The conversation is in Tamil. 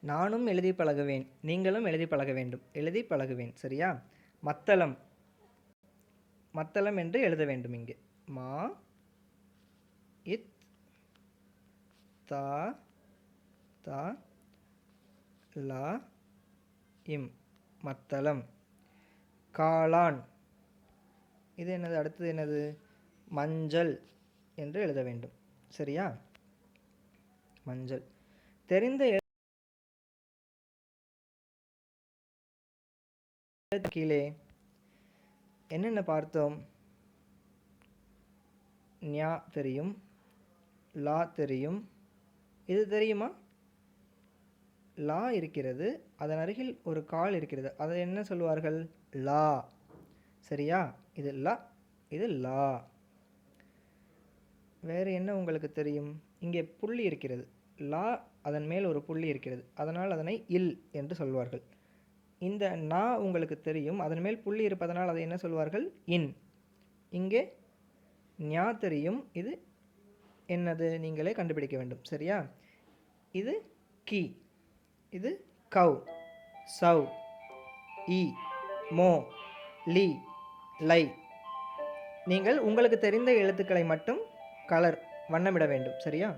நானும் எழுதி பழகுவேன், நீங்களும் எழுதி பழக வேண்டும். எழுதி பழகுவேன். சரியா? மத்தளம், மத்தளம் என்று எழுத வேண்டும். இங்கே மா இத் தா தா லா இம், மத்தளம். காளான், இது என்னது? அடுத்தது என்னது? மஞ்சள் என்று எழுத வேண்டும். சரியா? மஞ்சள். தெரிந்த கீழே என்னென்ன பார்த்தோம்? ஞா தெரியும், லா தெரியும். இது தெரியுமா? லா இருக்கிறது, அதன் அருகில் ஒரு கால் இருக்கிறது, அதை என்ன சொல்வார்கள்? லா. சரியா? இது ல, இது லா. வேறு என்ன உங்களுக்கு தெரியும்? இங்கே புள்ளி இருக்கிறது, லா, அதன் மேல் ஒரு புள்ளி இருக்கிறது, அதனால் அதனை இல் என்று சொல்வார்கள். இந்த நா உங்களுக்கு தெரியும், அதன் மேல் புள்ளி இருப்பதனால் அதை என்ன சொல்வார்கள்? இன். இங்கே ஞா தெரியும், இது என்னது? நீங்களே கண்டுபிடிக்க வேண்டும். சரியா? இது கி, இது கவ், சவ், இ, மோ, லி, லை. நீங்கள் உங்களுக்கு தெரிந்த எழுத்துக்களை மட்டும் வண்ணமிட வேண்டும். சரியா?